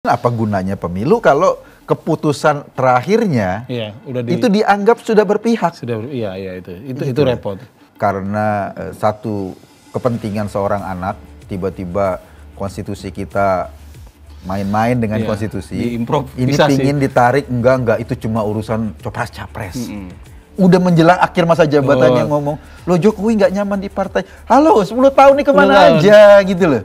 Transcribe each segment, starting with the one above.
Apa gunanya pemilu kalau keputusan terakhirnya itu dianggap sudah berpihak? Itu repot. Karena satu kepentingan seorang anak, tiba-tiba konstitusi kita main-main dengan konstitusi. Ini pingin ditarik, enggak itu cuma urusan capres. Udah menjelang akhir masa jabatannya ngomong, lo Jokowi nggak nyaman di partai. Halo, 10 tahun nih kemana aja gitu loh.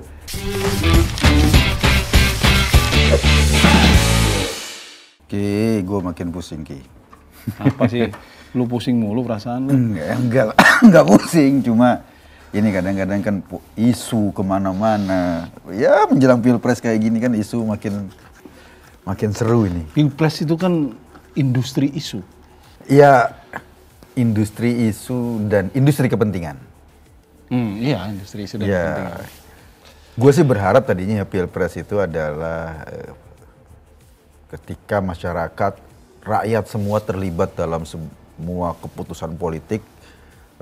Ki, gue makin pusing Ki. Apa sih? Lu pusing mulu perasaan lu? Enggak pusing, cuma ini kadang-kadang kan isu kemana-mana. Ya menjelang pilpres kayak gini kan isu makin seru ini. Pilpres itu kan industri isu. Iya, industri isu dan industri kepentingan. Iya, industri isu dan kepentingan. Gue sih berharap tadinya pilpres itu adalah ketika masyarakat, rakyat semua terlibat dalam semua keputusan politik,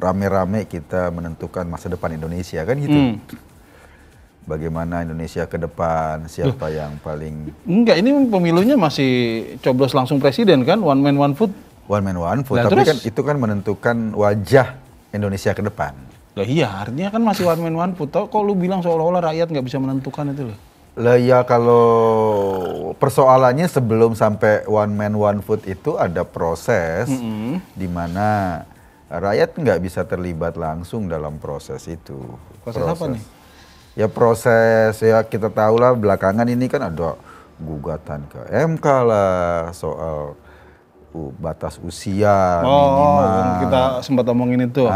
rame-rame kita menentukan masa depan Indonesia, kan gitu. Bagaimana Indonesia ke depan, siapa yang paling... Enggak, ini pemilunya masih coblos langsung presiden kan, one man one vote. One man one vote, tapi kan itu kan menentukan wajah Indonesia ke depan. Lah iya, artinya kan masih one man one vote. Kok lu bilang seolah-olah rakyat nggak bisa menentukan itu loh? Lah ya, kalau persoalannya sebelum sampai one man one vote itu ada proses di mana rakyat nggak bisa terlibat langsung dalam proses itu. Proses apa nih? Ya proses, ya kita tahu lah belakangan ini kan ada gugatan ke MK lah soal batas usia minimal. Kita sempat omongin itu.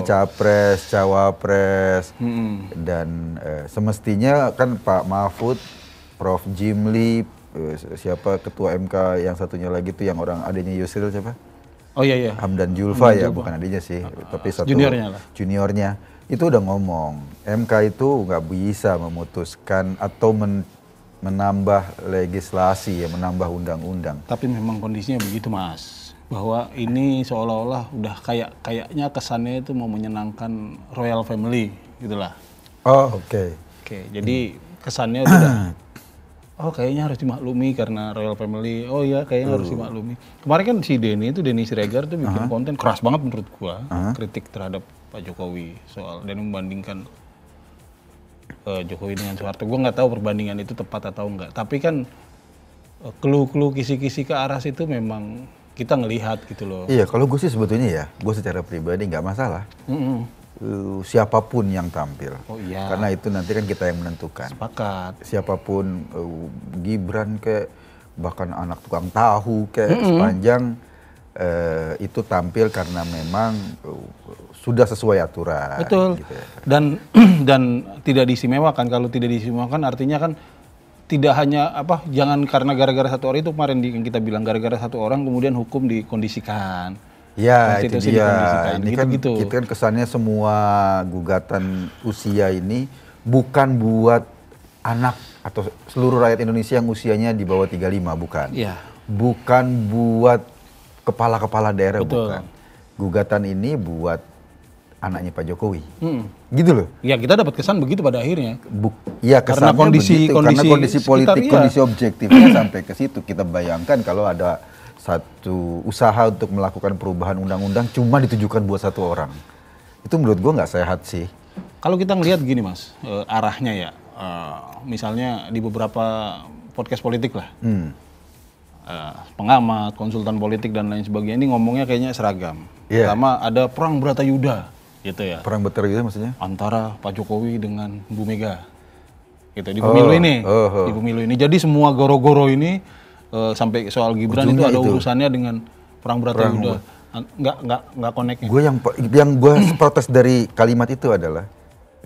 Capres, cawapres, dan semestinya kan Pak Mahfud, Prof. Jimli, siapa ketua MK yang satunya lagi tuh yang orang adanya Yusril siapa? Oh iya. Hamdan Julfa ya, bukan adanya sih, tapi satu juniornya. Itu udah ngomong, MK itu nggak bisa memutuskan atau menambah legislasi, ya menambah undang-undang. Tapi memang kondisinya begitu Mas, bahwa ini seolah-olah udah kayaknya kesannya itu mau menyenangkan royal family gitulah. Oke, jadi kesannya udah kayaknya harus dimaklumi karena royal family. Kayaknya harus dimaklumi. Kemarin kan si Denny Siregar tuh bikin konten keras banget menurut gua, kritik terhadap Pak Jokowi soal dan membandingkan Jokowi dengan Soeharto. Gue nggak tahu perbandingan itu tepat atau enggak. Tapi kan clue-clue kisi-kisi ke arah situ memang kita ngelihat gitu loh. Iya, kalau gue sih sebetulnya ya, gue secara pribadi nggak masalah. Siapapun yang tampil. Karena itu nanti kan kita yang menentukan. Sepakat. Siapapun, Gibran kayak bahkan anak tukang tahu kayak sepanjang itu tampil karena memang sudah sesuai aturan. Betul. Gitu ya. Dan tidak diistimewakan. Kalau tidak diistimewakan artinya kan tidak hanya jangan karena gara-gara satu orang itu kemarin yang kita bilang gara-gara satu orang kemudian hukum dikondisikan. Ya itu dia. Ini kan kita kan kesannya semua gugatan usia ini bukan buat anak atau seluruh rakyat Indonesia yang usianya di bawah 35, bukan. Iya. Bukan buat kepala-kepala daerah, bukan. Gugatan ini buat anaknya Pak Jokowi, gitu loh. Ya kita dapat kesan begitu pada akhirnya. Karena kondisi politik, kondisi objektifnya sampai ke situ. Kita bayangkan kalau ada satu usaha untuk melakukan perubahan undang-undang cuma ditujukan buat satu orang, itu menurut gua nggak sehat sih. Kalau kita ngelihat gini Mas, arahnya ya, misalnya di beberapa podcast politik lah. Pengamat, konsultan politik dan lain sebagainya ini ngomongnya kayaknya seragam. Pertama ada perang Bratayuda gitu ya. Perang Bratayuda maksudnya? Antara Pak Jokowi dengan Bu Mega. Gitu di pemilu ini. Di pemilu ini. Jadi semua goro-goro ini sampai soal Gibran itu ada urusannya dengan perang Bratayuda. Enggak connect-nya. Yang gue protes dari kalimat itu adalah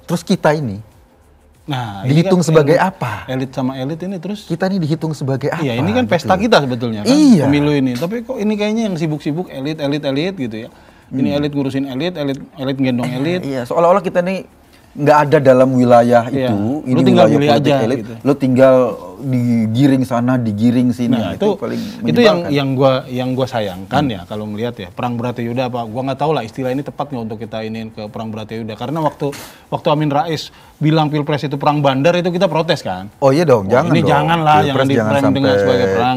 terus kita ini dihitung kan sebagai apa? Elit sama elit ini terus kita ini dihitung sebagai apa? Iya, ini kan pesta kita sebetulnya kan, pemilu ini. Tapi kok ini kayaknya yang sibuk-sibuk elit gitu ya. Ini elit ngurusin elit gendong elit. Iya, seolah-olah kita nih nggak ada dalam wilayah itu. Ini tinggal wilayah politik aja, elit. Gitu. Lo tinggal digiring sana, digiring sini. Nah, itu paling yang gua sayangkan ya kalau melihat ya perang Bratayuda apa. Gua nggak tahu lah istilah ini tepat nggak untuk kita iniin ke perang Bratayuda. Karena waktu Amin Rais bilang Pilpres itu perang bandar itu kita protes kan. Oh iya dong, jangan ini dong. Jangan lah, jangan di-frame dengan sebagai perang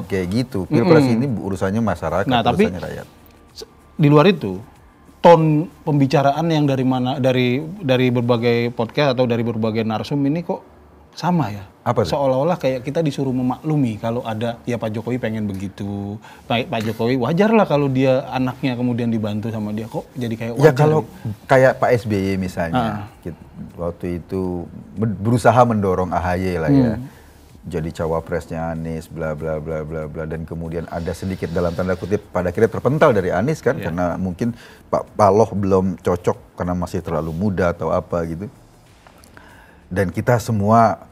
kayak gitu. Pilpres ini urusannya masyarakat, nah, tapi urusannya rakyat. Di luar itu ton pembicaraan yang dari berbagai podcast atau dari berbagai narsum ini kok sama ya. Apa itu? Seolah-olah kayak kita disuruh memaklumi kalau ada ya Pak Jokowi pengen begitu. Pak Jokowi wajar lah kalau dia anaknya kemudian dibantu sama dia, kok jadi kayak wajar. Ya kalau kayak Pak SBY misalnya, waktu itu berusaha mendorong AHY lah ya. Jadi cawapresnya Anies, bla bla bla bla bla, dan kemudian ada sedikit dalam tanda kutip pada akhirnya terpental dari Anies kan, karena mungkin Pak Paloh belum cocok karena masih terlalu muda atau apa gitu. Dan kita semua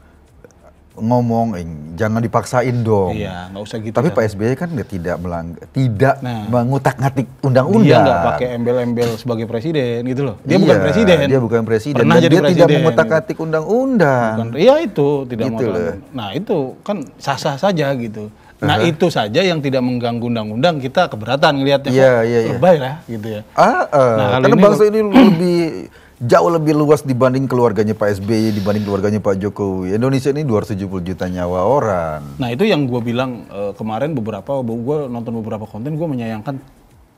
ngomong, jangan dipaksain dong. Iya, nggak usah gitu. Tapi Pak SBY kan tidak mengutak-ngatik undang-undang. Dia nggak pakai embel-embel sebagai presiden gitu loh. Dia bukan presiden. Dia bukan presiden. Pernah dan jadi dia presiden, tidak mengutak-ngatik undang-undang. Iya itu tidak gitu mau. Nah itu kan sah-sah saja gitu. Nah itu saja yang tidak mengganggu undang-undang kita keberatan ngelihatnya. Iya. Lebay lah gitu ya. Nah, karena bangsa ini jauh lebih luas dibanding keluarganya Pak SBY, dibanding keluarganya Pak Jokowi. Indonesia ini 270 juta nyawa orang. Nah itu yang gue bilang kemarin gue nonton beberapa konten, gue menyayangkan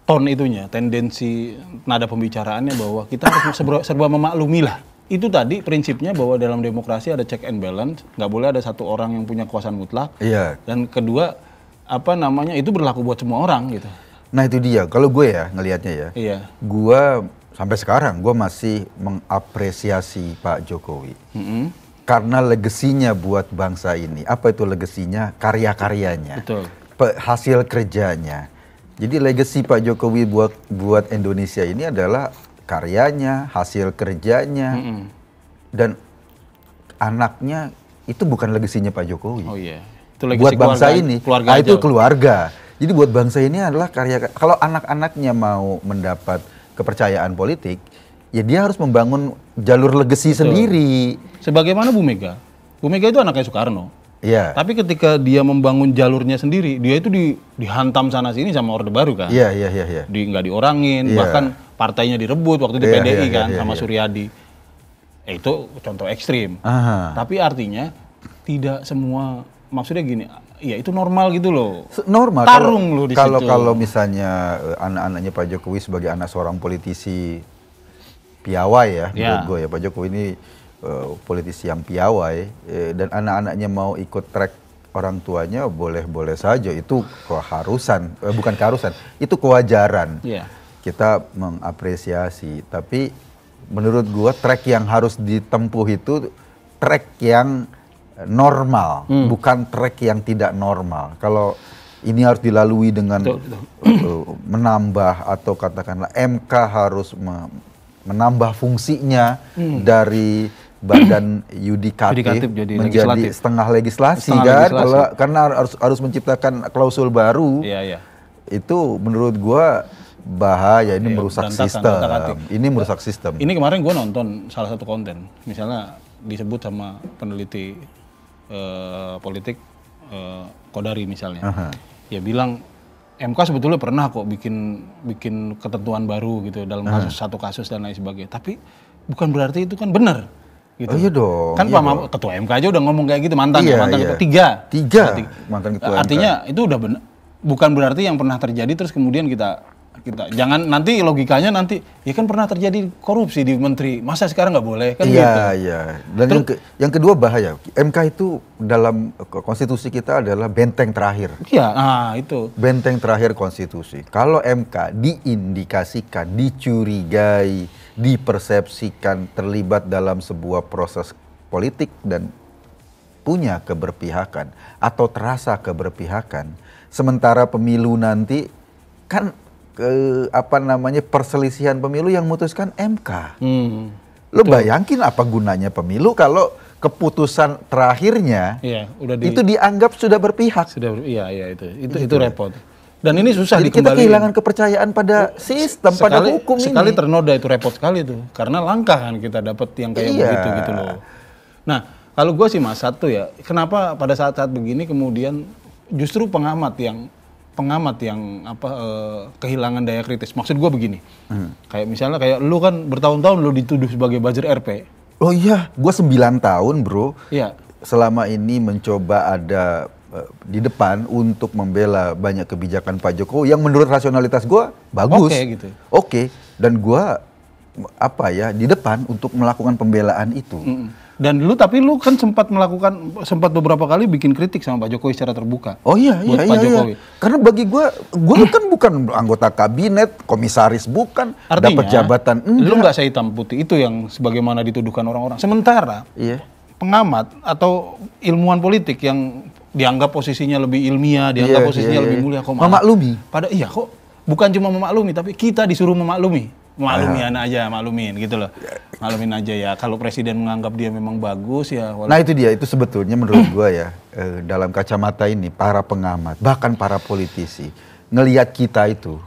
ton itunya, tendensi nada pembicaraannya bahwa kita harus serba memaklumi lah. Itu tadi prinsipnya bahwa dalam demokrasi ada check and balance, nggak boleh ada satu orang yang punya kekuasaan mutlak. Iya. Dan kedua, itu berlaku buat semua orang gitu. Nah itu dia, kalau gue ya ngelihatnya ya, gue sampai sekarang gue masih mengapresiasi Pak Jokowi. Karena legasinya buat bangsa ini. Apa itu legasinya? Karya-karyanya. Betul. Hasil kerjanya. Jadi legasi Pak Jokowi buat Indonesia ini adalah karyanya, hasil kerjanya. Dan anaknya itu bukan legasinya Pak Jokowi. Oh iya. Itu legasi buat bangsa ini. Itu keluarga. Jadi buat bangsa ini adalah karya. Kalau anak-anaknya mau mendapat kepercayaan politik, ya dia harus membangun jalur legasi sendiri. Sebagaimana Bu Mega. Bu Mega itu anaknya Soekarno. Iya. Tapi ketika dia membangun jalurnya sendiri, dia itu dihantam sana sini sama Orde Baru kan. Iya. Nggak diorangin, bahkan partainya direbut waktu di PDI sama Suryadi. Itu contoh ekstrim. Tapi artinya tidak semua, maksudnya gini, ya itu normal gitu loh. Normal. Tarung loh di situ. Kalau misalnya anak-anaknya Pak Jokowi sebagai anak seorang politisi piawai ya, menurut gue ya, Pak Jokowi ini politisi yang piawai, dan anak-anaknya mau ikut track orang tuanya boleh-boleh saja. Itu keharusan, bukan keharusan, itu kewajaran. Kita mengapresiasi. Tapi menurut gue track yang harus ditempuh itu track yang normal, bukan track yang tidak normal. Kalau ini harus dilalui dengan menambah atau katakanlah MK harus menambah fungsinya dari badan yudikatif menjadi legislatif. Setengah legislasi kan, karena harus menciptakan klausul baru. Itu menurut gua bahaya, ini merusak sistem. Ini merusak sistem. Ini kemarin gua nonton salah satu konten, misalnya disebut sama peneliti politik Kodari misalnya, dia bilang MK sebetulnya pernah kok bikin ketentuan baru gitu dalam satu kasus dan lain sebagainya, tapi bukan berarti itu kan benar gitu. Oh iya dong. Kan iya Pak Ketua MK aja udah ngomong kayak gitu, mantan Ketua. Tiga Mantan Ketua artinya MK. Itu udah benar, bukan berarti yang pernah terjadi terus kemudian kita jangan nanti logikanya nanti ya kan pernah terjadi korupsi di menteri, masa sekarang nggak boleh kan gitu. Iya. Dan yang kedua bahaya, MK itu dalam konstitusi kita adalah benteng terakhir. Iya, itu. Benteng terakhir konstitusi. Kalau MK diindikasikan, dicurigai, dipersepsikan terlibat dalam sebuah proses politik dan punya keberpihakan atau terasa keberpihakan, sementara pemilu nanti kan perselisihan pemilu yang memutuskan MK. Lo bayangin apa gunanya pemilu kalau keputusan terakhirnya itu dianggap sudah berpihak. Itu repot. Dan ini susah jadi dikembalikan. Kita kehilangan kepercayaan pada sistem, pada hukum ini. Sekali ternoda itu repot sekali tuh. Karena langka kan kita dapat yang kayak begitu gitu loh. Nah, kalau gue sih Mas, satu ya, kenapa pada saat-saat begini kemudian justru pengamat yang kehilangan daya kritis. Maksud gue begini. Kayak misalnya kayak lu kan bertahun-tahun lu dituduh sebagai buzzer RP. Oh iya, gue 9 tahun bro. Iya. Selama ini mencoba ada di depan untuk membela banyak kebijakan Pak Jokowi yang menurut rasionalitas gue bagus. Oke gitu. Oke. Dan gue di depan untuk melakukan pembelaan itu. Dan tapi lu kan sempat beberapa kali bikin kritik sama Pak Jokowi secara terbuka. Oh iya. Jokowi. Karena bagi gue kan bukan anggota kabinet, komisaris bukan, dapat jabatan. Lu nggak sehitam putih itu yang sebagaimana dituduhkan orang-orang. Sementara pengamat atau ilmuwan politik yang dianggap posisinya lebih ilmiah, dianggap posisinya lebih mulia, kok memaklumi. Kok bukan cuma memaklumi, tapi kita disuruh memaklumi. Maklumin gitu loh. Maklumin aja ya. Kalau presiden menganggap dia memang bagus ya. Nah itu dia, itu sebetulnya menurut gua ya, dalam kacamata ini para pengamat, bahkan para politisi ngelihat kita itu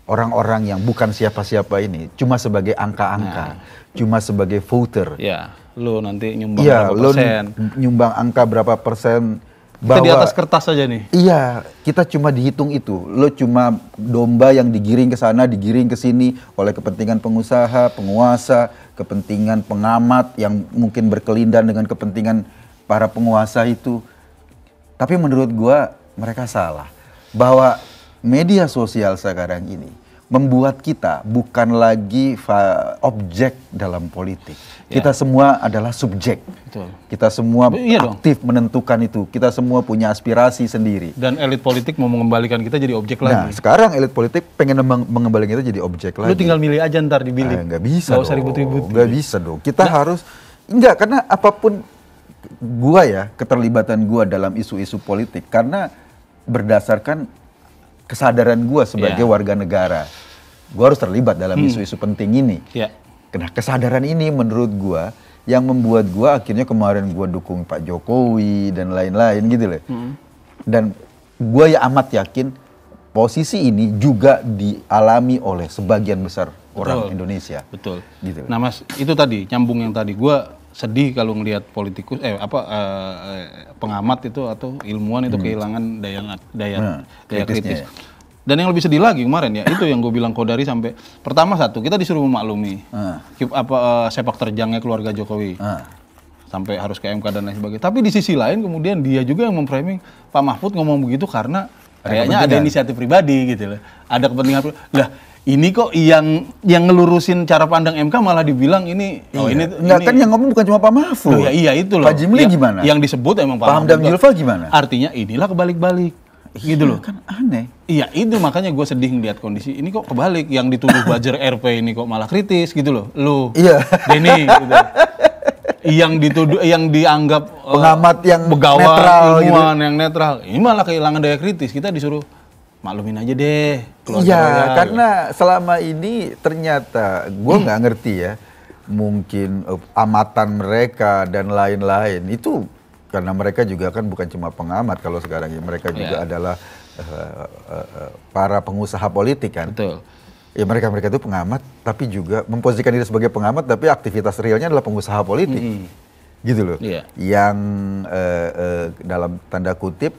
orang-orang yang bukan siapa-siapa ini cuma sebagai angka-angka, cuma sebagai voter. Ya, lu nanti nyumbang berapa persen? Nyumbang angka berapa persen? Kita di atas kertas saja nih. Iya, kita cuma dihitung itu. Lo cuma domba yang digiring ke sana, digiring ke sini oleh kepentingan pengusaha, penguasa, kepentingan pengamat yang mungkin berkelindan dengan kepentingan para penguasa itu. Tapi menurut gua mereka salah. Bahwa media sosial sekarang ini membuat kita bukan lagi objek dalam politik. Kita semua adalah subjek. Betul. Kita semua aktif menentukan itu. Kita semua punya aspirasi sendiri. Dan elit politik mau mengembalikan kita jadi objek lagi. Nah, sekarang elit politik pengen mengembalikan kita jadi objek lagi. Lu tinggal milih aja ntar di bilik. Nggak bisa dong. Nggak usah ribut-ribut. Nggak bisa dong. Kita harus, karena apapun keterlibatan gua dalam isu-isu politik. Karena berdasarkan kesadaran gua sebagai warga negara. Gua harus terlibat dalam isu-isu penting ini. Nah, kesadaran ini menurut gua yang membuat gua akhirnya kemarin gua dukung Pak Jokowi dan lain-lain gitu loh. Dan gua ya amat yakin posisi ini juga dialami oleh sebagian besar orang Indonesia. Betul. Gitu loh. Nah Mas, itu tadi nyambung yang tadi gua sedih kalau ngelihat politikus pengamat itu atau ilmuwan itu kehilangan daya kritis. Dan yang lebih sedih lagi kemarin ya, itu yang gue bilang Kodari sampai pertama kita disuruh memaklumi sepak terjangnya keluarga Jokowi. Sampai harus ke MK dan lain sebagainya. Tapi di sisi lain kemudian dia juga yang memframing Pak Mahfud ngomong begitu karena kayaknya ada inisiatif pribadi gitu loh. Ada kepentingan lah. Ini kok yang ngelurusin cara pandang MK malah dibilang ini kan yang ngomong bukan cuma Pak Mahfud. Iya itu loh. Pak Jimli gimana? Yang disebut emang Pak Hamdam Zulfa gimana? Artinya inilah kebalik-balik. Gitu loh. Kan aneh. Iya, itu makanya gue sedih ngeliat kondisi ini kok kebalik. Yang dituduh buzzer RP ini kok malah kritis gitu loh. Lu, Denny gitu. Yang dituduh, yang dianggap pengamat yang begawan, netral ilmuwan yang netral. Ini malah kehilangan daya kritis. Kita disuruh maklumin aja deh. Iya, karena selama ini ternyata gue nggak ngerti ya, mungkin amatan mereka dan lain-lain itu karena mereka juga kan bukan cuma pengamat kalau sekarang ya, mereka juga adalah para pengusaha politik kan. Betul. Ya mereka itu pengamat, tapi juga memposisikan diri sebagai pengamat, tapi aktivitas realnya adalah pengusaha politik, gitu loh. Yang dalam tanda kutip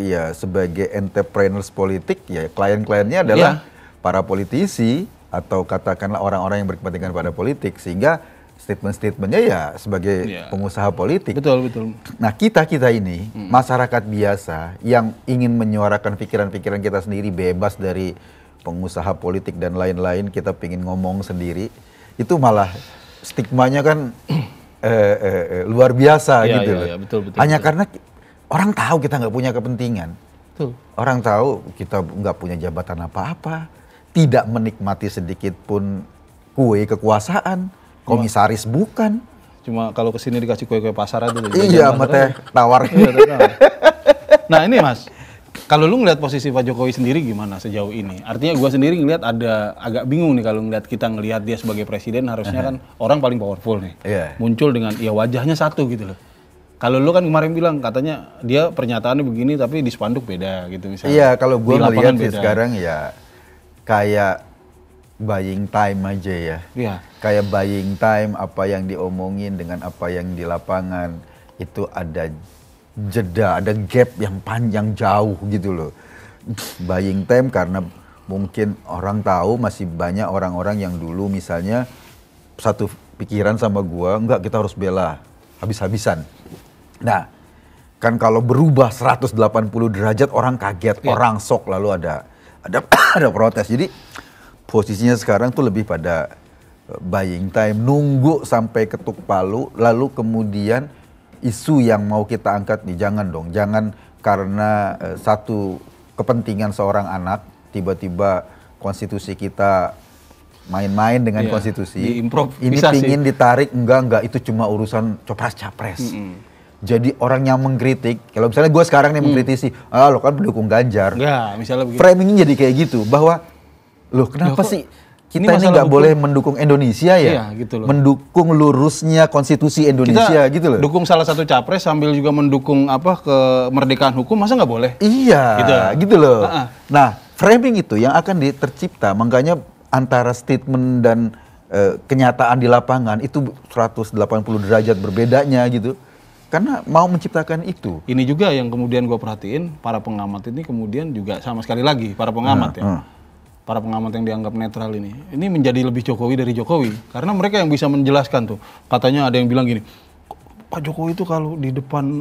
ya sebagai entrepreneurs politik ya klien-kliennya adalah para politisi atau katakanlah orang-orang yang berkepentingan pada politik, sehingga statement-statementnya ya sebagai pengusaha politik. Betul. Nah kita ini masyarakat biasa yang ingin menyuarakan pikiran-pikiran kita sendiri bebas dari pengusaha politik dan lain-lain, kita pengen ngomong sendiri, itu malah stigmanya kan luar biasa gitu loh. Betul. Hanya karena orang tahu kita nggak punya kepentingan. Betul. Orang tahu kita nggak punya jabatan apa-apa, tidak menikmati sedikit pun kue kekuasaan, komisaris bukan. Cuma kalau kesini dikasih kue-kue pasar aja. Iya, sama teh tawar. Nah ini Mas, kalau lu ngeliat posisi Pak Jokowi sendiri gimana sejauh ini? Artinya gue sendiri ngeliat ada agak bingung nih kalau ngeliat kita ngelihat dia sebagai presiden, harusnya kan orang paling powerful nih. Muncul dengan wajahnya satu gitu loh. Kalau lu kan kemarin bilang katanya dia pernyataannya begini tapi di spanduk beda gitu misalnya. Iya, kalau gue ngeliat sih sekarang ya kayak buying time aja ya. Iya. Kayak buying time, apa yang diomongin dengan apa yang di lapangan itu ada jeda, ada gap yang panjang jauh gitu loh. Buying time karena mungkin orang tahu masih banyak orang-orang yang dulu misalnya satu pikiran sama gua, enggak kita harus bela habis-habisan. Nah, kan kalau berubah 180 derajat orang kaget, orang shock lalu ada protes. Jadi posisinya sekarang tuh lebih pada buying time, nunggu sampai ketuk palu lalu kemudian isu yang mau kita angkat nih jangan karena satu kepentingan seorang anak tiba-tiba konstitusi kita main-main dengan konstitusi. Ini pingin ditarik enggak itu cuma urusan capres. Jadi orang yang mengkritik, kalau misalnya gue sekarang nih mengkritisi, lo kan pendukung Ganjar. Ya, misalnya begitu. Framingnya jadi kayak gitu, bahwa loh kenapa sih kita ini nggak boleh mendukung Indonesia ya? Iya, gitu loh. Mendukung lurusnya konstitusi Indonesia kita gitu loh. Dukung salah satu capres sambil juga mendukung kemerdekaan hukum, masa nggak boleh? Iya, gitu loh. Nah, framing itu yang akan tercipta, makanya antara statement dan kenyataan di lapangan itu 180 derajat berbedanya gitu. Karena mau menciptakan itu. Ini juga yang kemudian gue perhatiin, para pengamat ini kemudian juga sama sekali lagi, para pengamat para pengamat yang dianggap netral ini menjadi lebih Jokowi dari Jokowi. Karena mereka yang bisa menjelaskan tuh. Katanya ada yang bilang gini, Pak Jokowi itu kalau di depan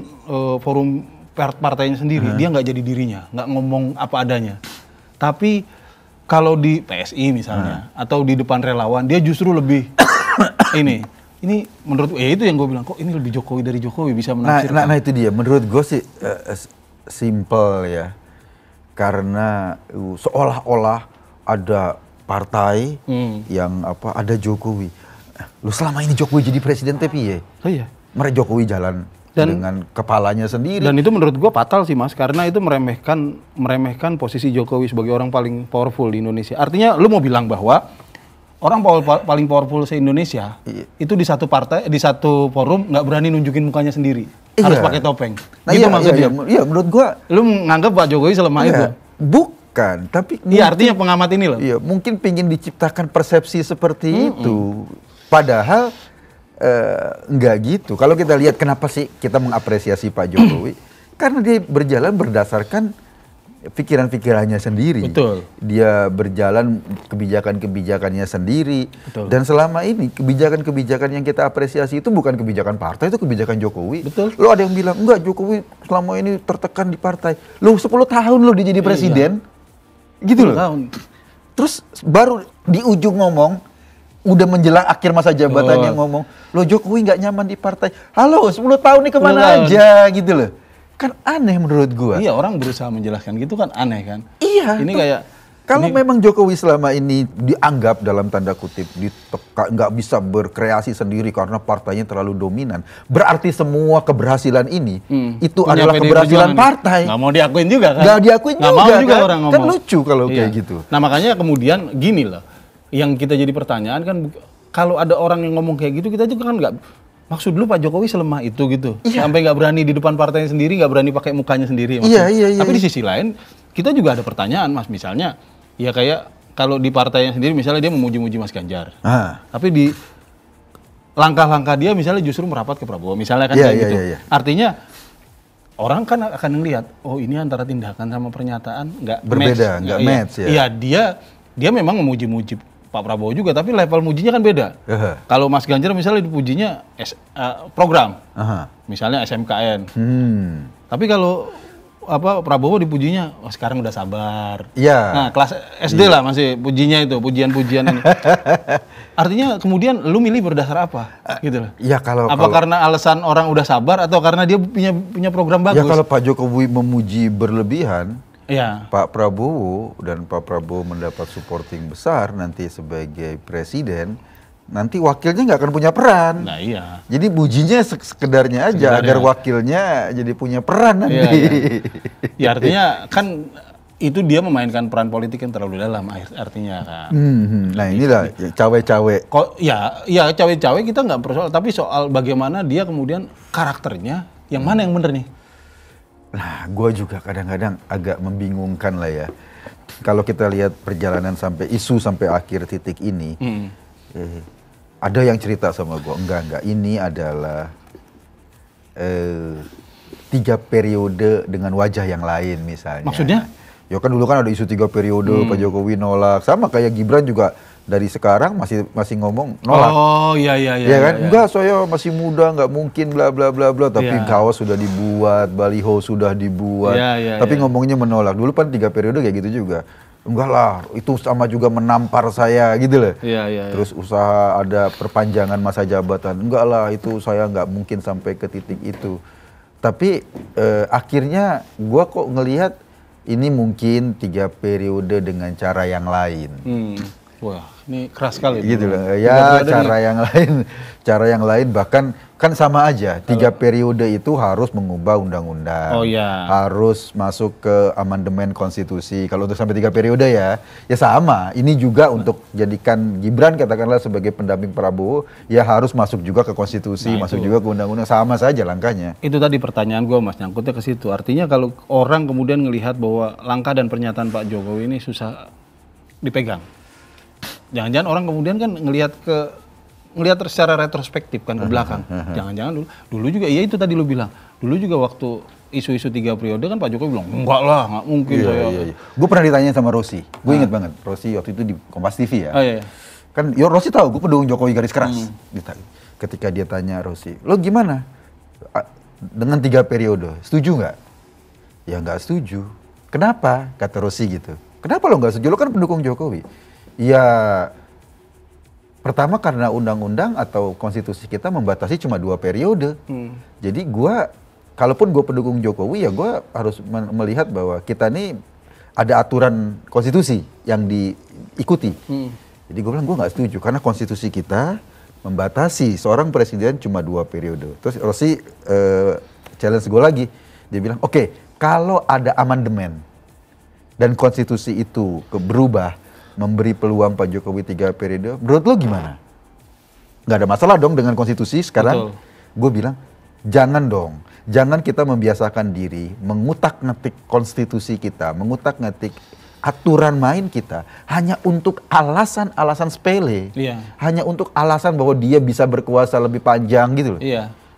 forum partainya sendiri, dia nggak jadi dirinya, nggak ngomong apa adanya. Tapi kalau di PSI misalnya, atau di depan relawan, dia justru lebih ini menurut itu yang gue bilang, kok ini lebih Jokowi dari Jokowi bisa menafsirkan. Nah itu dia, menurut gue sih simple ya. Karena seolah-olah ada partai yang ada Jokowi. Lu selama ini Jokowi jadi presiden tapi ya. Oh iya. Mereka Jokowi jalan dengan kepalanya sendiri. Dan itu menurut gue fatal sih Mas, karena itu meremehkan posisi Jokowi sebagai orang paling powerful di Indonesia. Artinya lu mau bilang bahwa orang paling powerful se-Indonesia itu di satu partai, di satu forum nggak berani nunjukin mukanya sendiri, harus pakai topeng. Nah, gitu maksudnya. Iya, menurut gua. Lu menganggap Pak Jokowi selemah itu? Bukan, tapi iya artinya pengamat ini loh. Iya, mungkin pingin diciptakan persepsi seperti itu. Padahal nggak gitu. Kalau kita lihat kenapa sih kita mengapresiasi Pak Jokowi? Karena dia berjalan berdasarkan pikiran-pikirannya sendiri. Betul. Dia berjalan kebijakan-kebijakannya sendiri. Betul. Dan selama ini kebijakan-kebijakan yang kita apresiasi itu bukan kebijakan partai, itu kebijakan Jokowi. Betul. Lo ada yang bilang, enggak Jokowi selama ini tertekan di partai. Lo 10 tahun lo dia jadi presiden. Gitu loh. Tahun. Terus baru di ujung ngomong, udah menjelang akhir masa jabatannya ngomong, lo Jokowi nggak nyaman di partai. Halo, 10 tahun nih kemana aja gitu loh. Kan aneh menurut gua. Iya, orang berusaha menjelaskan gitu kan aneh kan. Iya. Ini kayak kalau memang Jokowi selama ini dianggap dalam tanda kutip nggak bisa berkreasi sendiri karena partainya terlalu dominan, berarti semua keberhasilan ini itu adalah keberhasilan partai. Nggak mau diakuin juga kan? Nggak diakuin juga, mau juga kan? Orang ngomong. Kan lucu kalau kayak gitu. Nah makanya kemudian gini loh, yang kita jadi pertanyaan kan, kalau ada orang yang ngomong kayak gitu, kita juga kan nggak. Maksud lu Pak Jokowi selemah itu gitu? Iya. Sampai nggak berani di depan partainya sendiri, nggak berani pakai mukanya sendiri. Iya. Tapi di sisi lain, kita juga ada pertanyaan Mas. Misalnya, ya kayak kalau di partainya sendiri, misalnya dia memuji-muji Mas Ganjar. Tapi di langkah-langkah dia misalnya justru merapat ke Prabowo. Misalnya kan kayak gitu. Iya. Artinya, orang kan akan ngelihat, oh ini antara tindakan sama pernyataan nggak berbeda, nggak match ya. Iya, dia memang memuji-muji Pak Prabowo juga, tapi level mujinya kan beda. Kalau Mas Ganjar misalnya dipujinya program, misalnya SMKN. Tapi kalau Prabowo dipujinya, sekarang udah sabar. Nah, kelas SD lah masih pujinya itu, pujian-pujian ini. Artinya kemudian lu milih berdasar apa? Gitu loh. Ya kalau karena alasan orang udah sabar atau karena dia punya program bagus? Ya kalau Pak Jokowi memuji berlebihan, Pak Prabowo mendapat supporting besar nanti sebagai presiden, nanti wakilnya nggak akan punya peran. Nah iya. Jadi pujinya sekedarnya aja agar wakilnya jadi punya peran nanti. Ya artinya kan itu dia memainkan peran politik yang terlalu dalam artinya kan. Nah inilah cawe-cawe. Ya cawe-cawe kita nggak persoal, tapi soal bagaimana dia kemudian karakternya Yang mana yang bener nih? Nah, gue juga kadang-kadang agak membingungkan lah ya. Kalau kita lihat perjalanan sampai isu sampai akhir titik ini, ada yang cerita sama gue, enggak, ini adalah 3 periode dengan wajah yang lain misalnya. Maksudnya? Ya kan dulu kan ada isu 3 periode, Pak Jokowi nolak, sama kayak Gibran juga. Dari sekarang masih ngomong nolak. Oh iya kan? Iya. Enggak, saya masih muda, nggak mungkin bla bla bla bla. Tapi kaos sudah dibuat, baliho sudah dibuat. Tapi ngomongnya menolak. Dulu kan 3 periode kayak gitu juga. Enggak lah, itu sama juga menampar saya gitu loh. Terus usaha ada perpanjangan masa jabatan. Enggak lah, itu saya nggak mungkin sampai ke titik itu. Tapi akhirnya gua kok ngelihat ini mungkin 3 periode dengan cara yang lain. Wah, ini keras sekali. Gitu loh. Ya, cara yang lain bahkan kan sama aja. 3 periode itu harus mengubah undang-undang. Oh iya. Harus masuk ke amandemen konstitusi. Kalau untuk sampai 3 periode ya sama. Ini juga untuk jadikan Gibran katakanlah sebagai pendamping Prabowo, ya harus masuk juga ke konstitusi, masuk juga ke undang-undang. Sama saja langkahnya. Itu tadi pertanyaan gue, Mas, nyangkutnya ke situ. Artinya kalau orang kemudian ngelihat bahwa langkah dan pernyataan Pak Jokowi ini susah dipegang. Jangan-jangan orang kemudian kan ngelihat secara retrospektif kan ke belakang. Jangan-jangan dulu juga itu tadi lu bilang. Dulu juga waktu isu-isu 3 periode kan Pak Jokowi bilang enggak lah, nggak mungkin saya. Gue pernah ditanya sama Rossi. Gue inget banget. Rossi waktu itu di Kompas TV ya. Kan Rossi tahu gue pendukung Jokowi garis keras. Ketika dia tanya Rossi, lo gimana dengan 3 periode? Setuju nggak? Ya nggak setuju. Kenapa? Kata Rossi gitu. Kenapa lo nggak setuju? Lo kan pendukung Jokowi. Ya, pertama karena undang-undang atau konstitusi kita membatasi cuma 2 periode. Jadi kalaupun gue pendukung Jokowi, ya gue harus melihat bahwa kita ini ada aturan konstitusi yang diikuti. Jadi gue bilang gue nggak setuju karena konstitusi kita membatasi seorang presiden cuma 2 periode. Terus Rossi challenge gue lagi, dia bilang oke, kalau ada amandemen dan konstitusi itu berubah, memberi peluang Pak Jokowi 3 periode, menurut lo gimana? Nggak ada masalah dong dengan konstitusi sekarang? Gue bilang, jangan dong. Jangan kita membiasakan diri mengutak-ngatik konstitusi kita, mengutak-ngatik aturan main kita hanya untuk alasan-alasan sepele. Hanya untuk alasan bahwa dia bisa berkuasa lebih panjang gitu loh.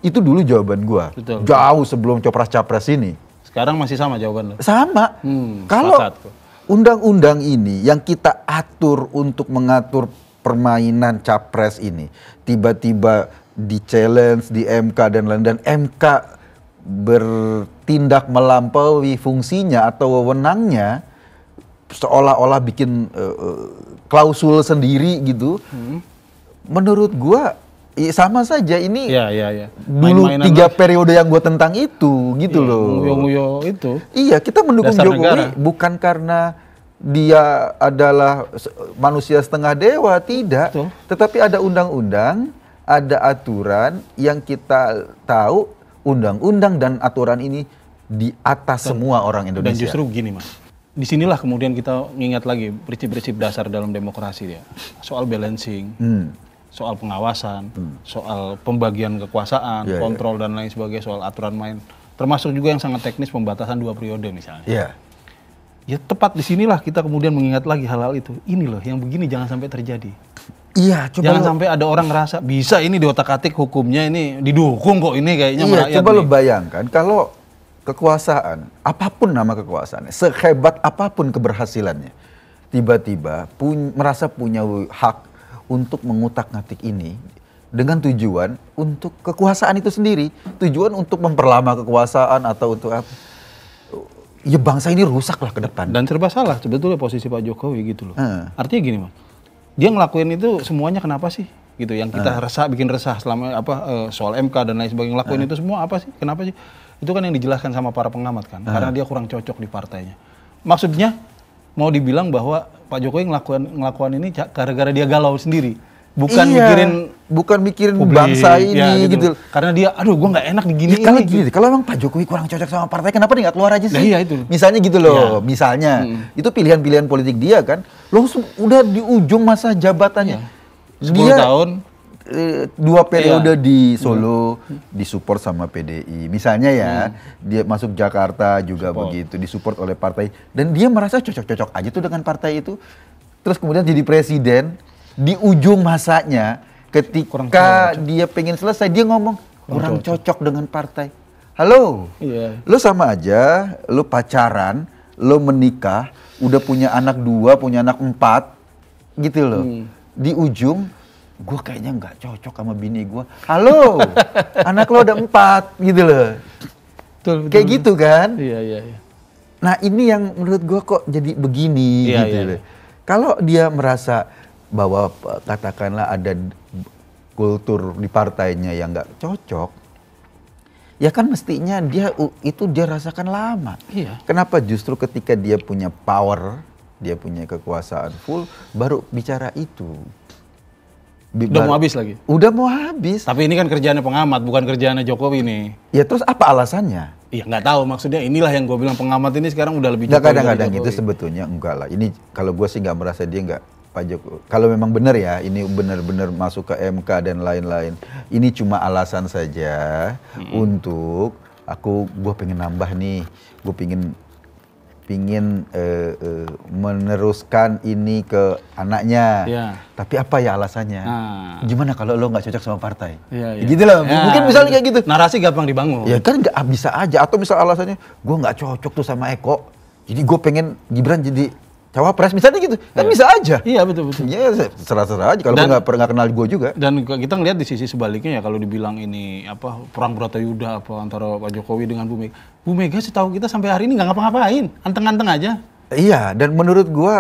Itu dulu jawaban gue. Jauh sebelum Copras-Capres ini. Sekarang masih sama jawaban lo? Sama. Kalau undang-undang ini yang kita atur untuk mengatur permainan capres ini tiba-tiba di-challenge di MK dan lain, dan MK bertindak melampaui fungsinya atau wewenangnya, seolah-olah bikin klausul sendiri gitu. Menurut gua sama saja ini. Dulu 3 periode yang gue tentang itu gitu loh. Nguyo-nguyo itu. Iya, kita mendukung Jokowi bukan karena dia adalah manusia setengah dewa, tidak. Tetapi ada undang-undang, ada aturan yang kita tahu undang-undang dan aturan ini di atas semua orang Indonesia. Dan justru gini, Mas. Disinilah kemudian kita mengingat lagi prinsip-prinsip dasar dalam demokrasi ya. Soal balancing. Soal pengawasan, soal pembagian kekuasaan, kontrol dan lain sebagainya, soal aturan main, termasuk juga yang sangat teknis pembatasan 2 periode misalnya. Ya tepat disinilah kita kemudian mengingat lagi hal-hal itu. Ini loh yang begini jangan sampai terjadi. Jangan sampai ada orang ngerasa bisa ini di otak-atik hukumnya ini didukung kok ini kayaknya merakyat. Coba lo bayangkan kalau kekuasaan, apapun nama kekuasaannya, sehebat apapun keberhasilannya, tiba-tiba merasa punya hak untuk mengutak-ngatik ini dengan tujuan untuk kekuasaan itu sendiri, tujuan untuk memperlama kekuasaan atau untuk apa? Ya bangsa ini rusak lah ke depan. Dan serba salah sebetulnya posisi Pak Jokowi gitu loh. Artinya gini, Mas, dia ngelakuin itu semuanya kenapa sih? Gitu, yang kita bikin resah selama soal MK dan lain sebagainya, ngelakuin itu semua apa sih? Kenapa sih? Itu kan yang dijelaskan sama para pengamat kan, karena dia kurang cocok di partainya. Maksudnya mau dibilang bahwa Pak Jokowi ngelakuan ini gara-gara dia galau sendiri, bukan mikirin publik, bangsa ini gitu. Karena dia, gue nggak enak digini. Kalau emang Pak Jokowi kurang cocok sama partai, kenapa dia nggak keluar aja sih? Itu. Misalnya gitu loh, misalnya itu pilihan-pilihan politik dia kan. Lo udah di ujung masa jabatannya. 10 tahun. 2 periode di Solo disupport sama PDI. Misalnya ya, dia masuk Jakarta juga begitu, disupport oleh partai. Dan dia merasa cocok-cocok aja tuh dengan partai itu. Terus kemudian jadi presiden, di ujung masanya ketika dia pengen selesai, dia ngomong, kurang cocok dengan partai. Halo, lo sama aja, lo pacaran, lo menikah, udah punya anak 2, punya anak 4, gitu loh. Di ujung, gue kayaknya nggak cocok sama bini gue. Halo, anak lo ada 4, gitu loh. Betul, kayak gitu kan? Iya. Nah ini yang menurut gue kok jadi begini, gitu loh. Kalau dia merasa bahwa katakanlah ada kultur di partainya yang nggak cocok, ya kan mestinya dia rasakan lama. Kenapa justru ketika dia punya power, dia punya kekuasaan full, baru bicara itu? Udah mau habis lagi? Udah mau habis. Tapi ini kan kerjaannya pengamat, bukan kerjaannya Jokowi nih. Ya terus apa alasannya? Iya nggak tahu, maksudnya inilah yang gue bilang pengamat ini sekarang udah lebih Jokowi. Kadang-kadang itu sebetulnya enggak lah. Ini kalau gue sih nggak merasa dia nggak Pak Jokowi. Kalau memang benar ya, ini benar-benar masuk ke MK dan lain-lain. Ini cuma alasan saja untuk gue pengen nambah nih, gue pingin meneruskan ini ke anaknya. Tapi apa ya alasannya? Gimana kalau lo nggak cocok sama partai? Gitu loh. Mungkin misalnya kayak gitu. Narasi gampang dibangun. Ya kan nggak bisa aja. Atau misal alasannya, gue nggak cocok tuh sama Eko. Jadi gue pengen Gibran jadi cawapres, misalnya gitu, kan bisa aja. Iya betul. Ya serah-serah aja, kalau nggak kenal gue juga. Dan kita ngelihat di sisi sebaliknya ya, kalau dibilang ini perang Bratayuda antara Pak Jokowi dengan Bu Mega. Bu Mega setahu kita sampai hari ini nggak ngapa-ngapain, anteng-anteng aja. Iya, dan menurut gue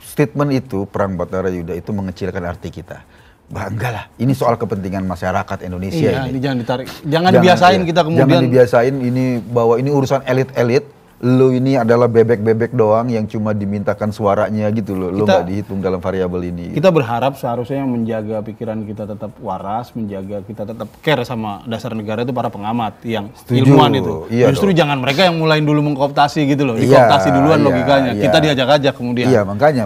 statement itu perang Bratayuda itu mengecilkan arti kita. Enggak lah, ini soal kepentingan masyarakat Indonesia. Ini jangan ditarik, jangan dibiasain kita kemudian. Jangan dibiasain ini bahwa ini urusan elit-elit. Lo ini adalah bebek-bebek doang yang cuma dimintakan suaranya gitu loh. Lo nggak dihitung dalam variabel ini. Kita berharap seharusnya yang menjaga pikiran kita tetap waras, menjaga kita tetap care sama dasar negara itu para pengamat yang ilmuwan itu. Justru jangan mereka yang mulai dulu mengkooptasi gitu loh. Dikooptasi duluan logikanya. Kita diajak-ajak kemudian. Iya, makanya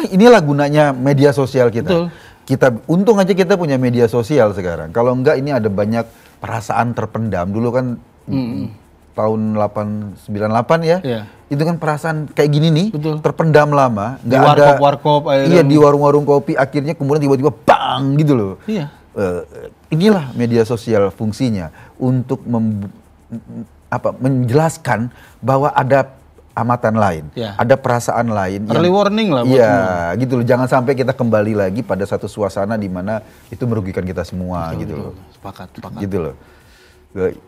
inilah gunanya media sosial kita. Betul. Untung aja kita punya media sosial sekarang. Kalau enggak ini ada banyak perasaan terpendam. Dulu kan tahun 98 ya, itu kan perasaan kayak gini nih, terpendam lama, nggak ada warkop, di warung-warung kopi, akhirnya kemudian tiba-tiba bang gitu loh. Inilah media sosial fungsinya untuk menjelaskan bahwa ada amatan lain, ada perasaan lain. Early warning lah. Iya, gitu loh. Jangan sampai kita kembali lagi pada satu suasana di mana itu merugikan kita semua, gitu loh. Sepakat. Gitu loh.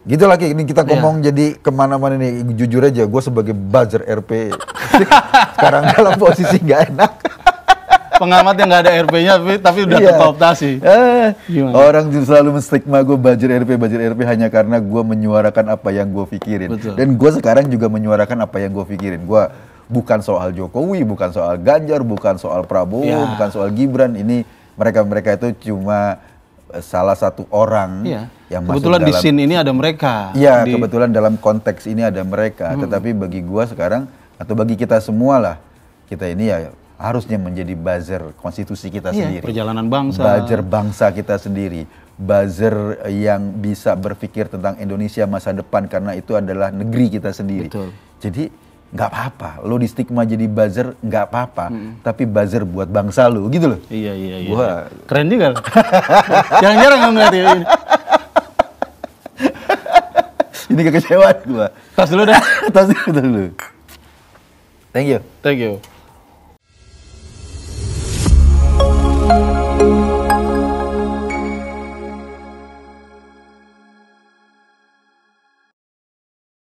Gitu lagi, ini kita ngomong jadi kemana-mana nih. Jujur aja, gue sebagai buzzer RP sekarang dalam posisi nggak enak. Pengamat yang nggak ada RP-nya tapi udah terkooptasi. Orang selalu menstigma gue buzzer RP hanya karena gue menyuarakan apa yang gue pikirin. Dan gue sekarang juga menyuarakan apa yang gue pikirin. Gue bukan soal Jokowi, bukan soal Ganjar, bukan soal Prabowo, bukan soal Gibran. Ini mereka itu cuma salah satu orang yang masuk kebetulan di scene ini ada mereka. Iya, kebetulan dalam konteks ini ada mereka. Tetapi bagi gua sekarang atau bagi kita semua lah, kita ini ya harusnya menjadi buzzer konstitusi kita sendiri. Perjalanan bangsa. Buzzer bangsa kita sendiri. Buzzer yang bisa berpikir tentang Indonesia masa depan karena itu adalah negeri kita sendiri. Betul. Jadi nggak apa-apa, lo di stigma jadi buzzer nggak apa-apa, tapi buzzer buat bangsa lo, gitu loh. Iya. Gua keren juga. Jarang-jarang ngeliat ini. Ini kekecewaan gua. Tas dulu dah. Tas dulu. Thank you.